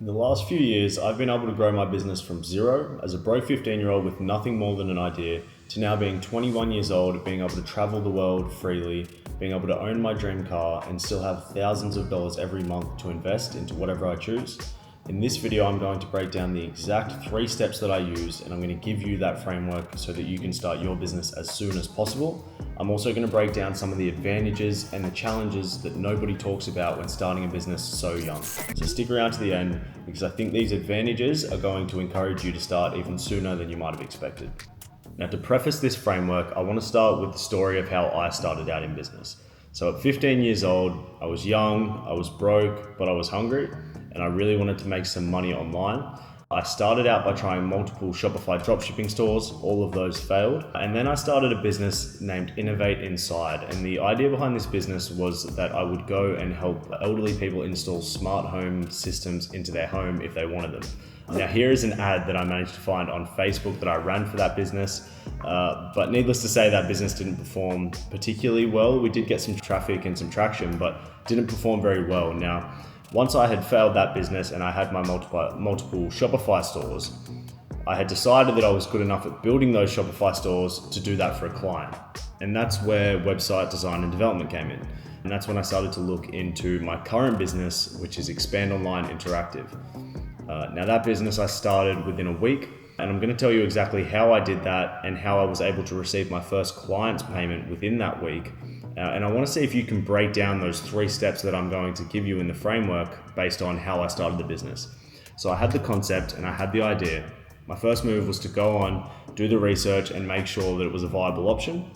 In the last few years, I've been able to grow my business from zero as a broke 15-year-old with nothing more than an idea to now being 21 years old, being able to travel the world freely, being able to own my dream car and still have thousands of dollars every month to invest into whatever I choose. In this video, I'm going to break down the exact 3 steps that I use, and I'm going to give you that framework so that you can start your business as soon as possible. I'm also going to break down some of the advantages and the challenges that nobody talks about when starting a business so young. So stick around to the end because I think these advantages are going to encourage you to start even sooner than you might have expected. Now, to preface this framework, I want to start with the story of how I started out in business. So at 15 years old, I was young, I was broke, but I was hungry, and I really wanted to make some money online. I started out by trying multiple Shopify dropshipping stores. All of those failed. And then I started a business named Innovate Inside. And the idea behind this business was that I would go and help elderly people install smart home systems into their home if they wanted them. Now here is an ad that I managed to find on Facebook that I ran for that business. But needless to say, that business didn't perform particularly well. We did get some traffic and some traction, but didn't perform very well. Now, once I had failed that business and I had my multiple Shopify stores, I had decided that I was good enough at building those Shopify stores to do that for a client. And that's where website design and development came in. And that's when I started to look into my current business, which is Expand Online Interactive. Now that business I started within a week, and I'm going to tell you exactly how I did that and how I was able to receive my first client's payment within that week. And I want to see if you can break down those 3 steps that I'm going to give you in the framework based on how I started the business. So I had the concept and I had the idea. My first move was to go on, do the research and make sure that it was a viable option.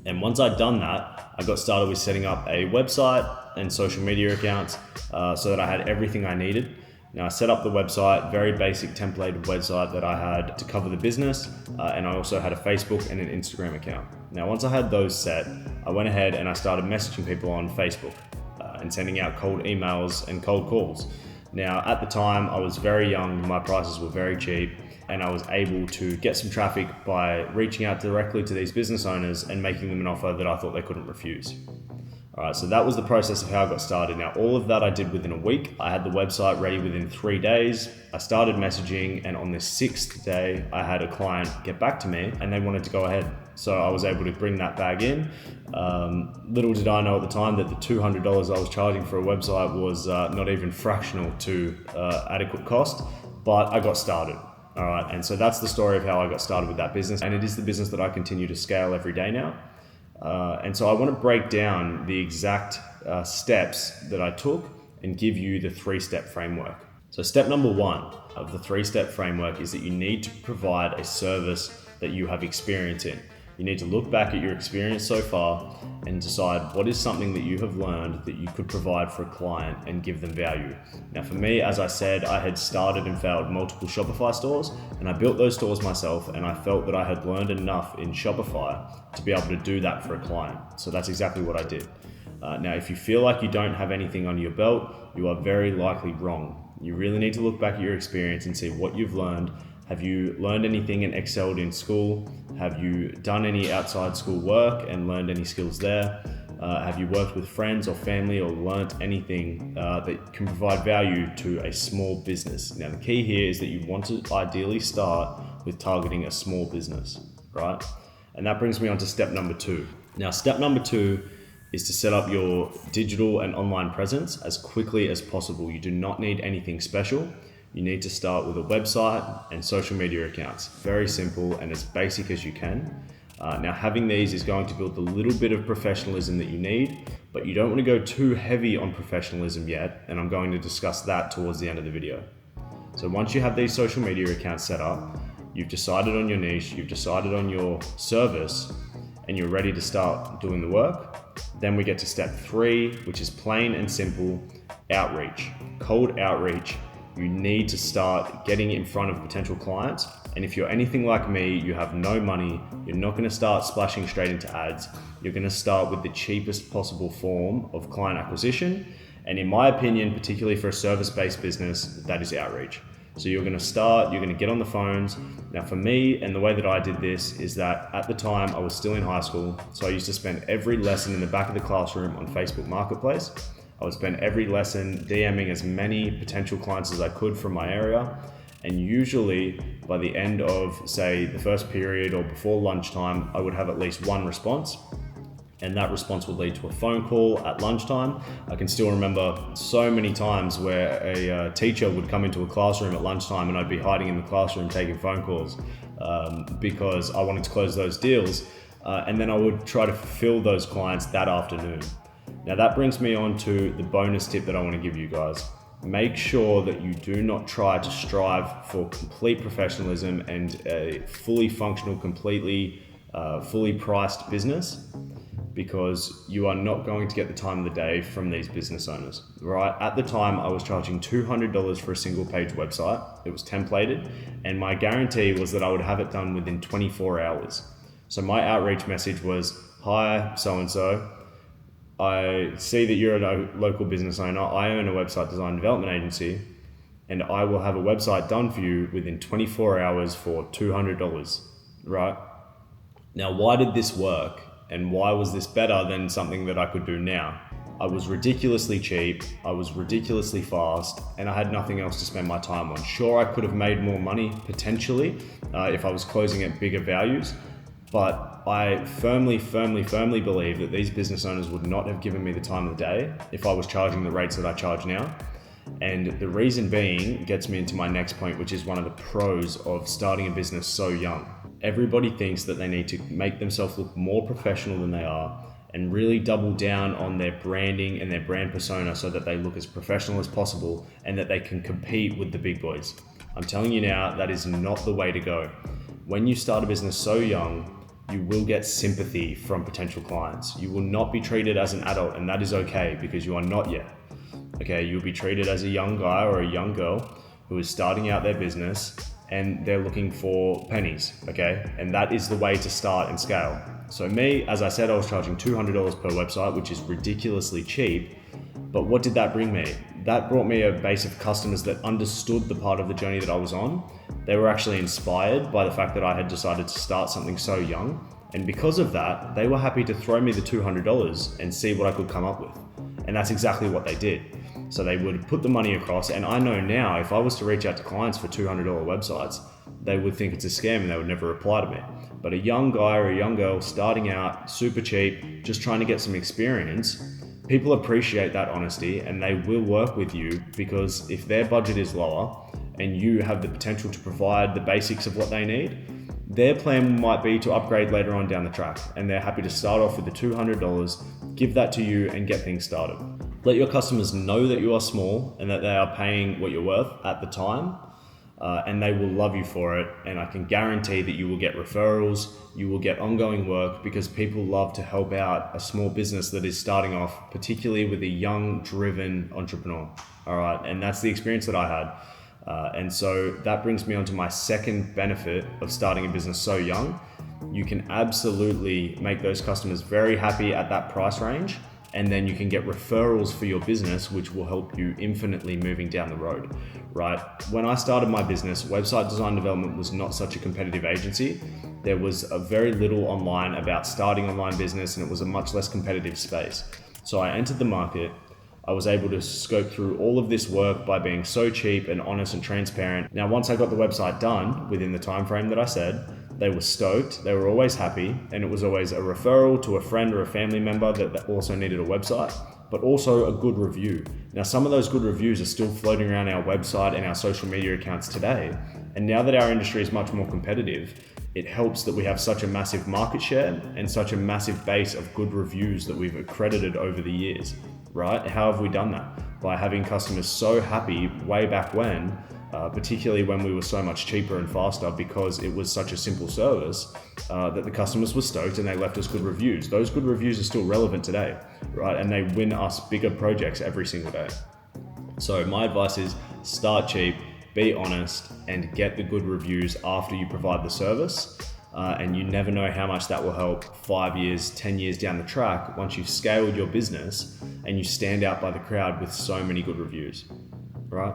And once I'd done that, I got started with setting up a website and social media accounts so that I had everything I needed. Now I set up the website, very basic templated website that I had to cover the business, and I also had a Facebook and an Instagram account. Now once I had those set, I went ahead and I started messaging people on Facebook and sending out cold emails and cold calls. Now at the time I was very young, my prices were very cheap, and I was able to get some traffic by reaching out directly to these business owners and making them an offer that I thought they couldn't refuse. All right, so that was the process of how I got started. Now, all of that I did within a week. I had the website ready within 3 days. I started messaging, and on the 6th day, I had a client get back to me and they wanted to go ahead. So I was able to bring that bag in. Little did I know at the time that the $200 I was charging for a website was not even fractional to adequate cost, but I got started. All right, and so that's the story of how I got started with that business. And it is the business that I continue to scale every day now. And so I want to break down the exact steps that I took and give you the 3-step framework. So step number 1 of the 3-step framework is that you need to provide a service that you have experience in. You need to look back at your experience so far and decide what is something that you have learned that you could provide for a client and give them value. Now for me, as I said, I had started and failed multiple Shopify stores, and I built those stores myself, and I felt that I had learned enough in Shopify to be able to do that for a client. So that's exactly what I did. Now, if you feel like you don't have anything under your belt, you are very likely wrong. You really need to look back at your experience and see what you've learned. Have you learned anything and excelled in school? Have you done any outside school work and learned any skills there? Have you worked with friends or family or learnt anything that can provide value to a small business? Now, the key here is that you want to ideally start with targeting a small business, right? And that brings me on to step number 2. Now, step number 2 is to set up your digital and online presence as quickly as possible. You do not need anything special. You need to start with a website and social media accounts. Very simple and as basic as you can. Now having these is going to build a little bit of professionalism that you need, but you don't want to go too heavy on professionalism yet, and I'm going to discuss that towards the end of the video. So once you have these social media accounts set up, you've decided on your niche, you've decided on your service, and you're ready to start doing the work, then we get to step 3, which is plain and simple, outreach, cold outreach. You need to start getting in front of potential clients. And if you're anything like me, you have no money, you're not going to start splashing straight into ads. You're going to start with the cheapest possible form of client acquisition. And in my opinion, particularly for a service-based business, that is outreach. So you're going to get on the phones. Now for me, and the way that I did this is that at the time I was still in high school. So I used to spend every lesson in the back of the classroom on Facebook Marketplace. I would spend every lesson DMing as many potential clients as I could from my area. And usually by the end of, say, the first period or before lunchtime, I would have at least one response. And that response would lead to a phone call at lunchtime. I can still remember so many times where a teacher would come into a classroom at lunchtime and I'd be hiding in the classroom taking phone calls because I wanted to close those deals. And then I would try to fulfill those clients that afternoon. Now that brings me on to the bonus tip that I want to give you guys. Make sure that you do not try to strive for complete professionalism and a fully functional, completely fully priced business, because you are not going to get the time of the day from these business owners, right? At the time, I was charging $200 for a single page website. It was templated, and my guarantee was that I would have it done within 24 hours. So my outreach message was, "Hi, so-and-so. I see that you're a local business owner. I own a website design development agency, and I will have a website done for you within 24 hours for $200, right? Now, why did this work? And why was this better than something that I could do now? I was ridiculously cheap, I was ridiculously fast, and I had nothing else to spend my time on. Sure, I could have made more money potentially if I was closing at bigger values, but I firmly believe that these business owners would not have given me the time of the day if I was charging the rates that I charge now. And the reason being gets me into my next point, which is one of the pros of starting a business so young. Everybody thinks that they need to make themselves look more professional than they are and really double down on their branding and their brand persona so that they look as professional as possible and that they can compete with the big boys. I'm telling you now, that is not the way to go. When you start a business so young, you will get sympathy from potential clients. You will not be treated as an adult, and that is okay because you are not yet. Okay, you'll be treated as a young guy or a young girl who is starting out their business and they're looking for pennies, okay? And that is the way to start and scale. So me, as I said, I was charging $200 per website, which is ridiculously cheap. But what did that bring me? That brought me a base of customers that understood the part of the journey that I was on. They were actually inspired by the fact that I had decided to start something so young. And because of that, they were happy to throw me the $200 and see what I could come up with. And that's exactly what they did. So they would put the money across, and I know now if I was to reach out to clients for $200 websites, they would think it's a scam and they would never reply to me. But a young guy or a young girl starting out, super cheap, just trying to get some experience, people appreciate that honesty and they will work with you, because if their budget is lower and you have the potential to provide the basics of what they need, their plan might be to upgrade later on down the track, and they're happy to start off with the $200, give that to you and get things started. Let your customers know that you are small and that they are paying what you're worth at the time, and they will love you for it. And I can guarantee that you will get referrals, you will get ongoing work, because people love to help out a small business that is starting off, particularly with a young, driven entrepreneur. All right, and that's the experience that I had. And so that brings me on to my second benefit of starting a business so young. You can absolutely make those customers very happy at that price range, and then you can get referrals for your business, which will help you infinitely moving down the road, right? When I started my business, website design development was not such a competitive agency. There was a very little online about starting online business, and it was a much less competitive space. So I entered the market. I was able to scope through all of this work by being so cheap and honest and transparent. Now, once I got the website done within the time frame that I said, they were stoked, they were always happy, and it was always a referral to a friend or a family member that also needed a website, but also a good review. Now, some of those good reviews are still floating around our website and our social media accounts today. And now that our industry is much more competitive, it helps that we have such a massive market share and such a massive base of good reviews that we've accredited over the years, right? How have we done that? By having customers so happy way back when, particularly when we were so much cheaper and faster, because it was such a simple service that the customers were stoked and they left us good reviews. Those good reviews are still relevant today, right? And they win us bigger projects every single day. So my advice is start cheap, be honest, and get the good reviews after you provide the service. And you never know how much that will help 5 years, 10 years down the track once you've scaled your business and you stand out by the crowd with so many good reviews, right?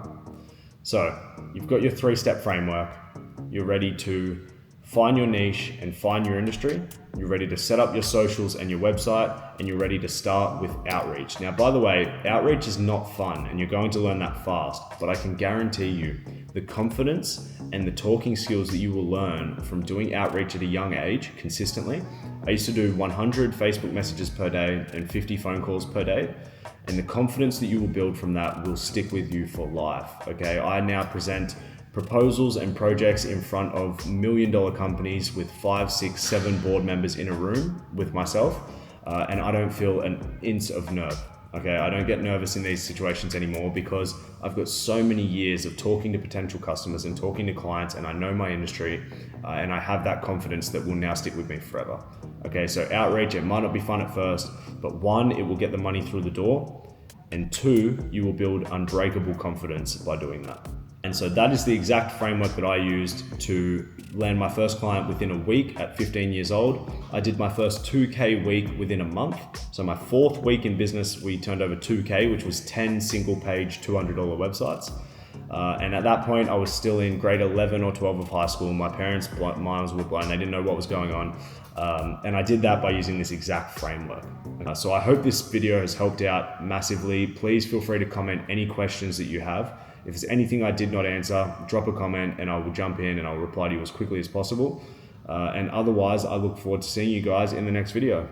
So you've got your 3-step framework. You're ready to find your niche and find your industry. You're ready to set up your socials and your website, and you're ready to start with outreach. Now, by the way, outreach is not fun and you're going to learn that fast, but I can guarantee you the confidence and the talking skills that you will learn from doing outreach at a young age consistently. I used to do 100 Facebook messages per day and 50 phone calls per day. And the confidence that you will build from that will stick with you for life, okay? I now present proposals and projects in front of $1 million companies with 5, 6, 7 board members in a room with myself, and I don't feel an inch of nerve. Okay, I don't get nervous in these situations anymore because I've got so many years of talking to potential customers and talking to clients, and I know my industry, and I have that confidence that will now stick with me forever. Okay, so outreach, it might not be fun at first, but 1, it will get the money through the door, and 2, you will build unbreakable confidence by doing that. And so that is the exact framework that I used to land my first client within a week at 15 years old. I did my first 2K week within a month. So my 4th week in business, we turned over 2K, which was 10 single page $200 websites. And at that point, I was still in grade 11 or 12 of high school. My parents' minds were blown. They didn't know what was going on. And I did that by using this exact framework. So I hope this video has helped out massively. Please feel free to comment any questions that you have. If there's anything I did not answer, drop a comment and I will jump in and I'll reply to you as quickly as possible. And otherwise, I look forward to seeing you guys in the next video.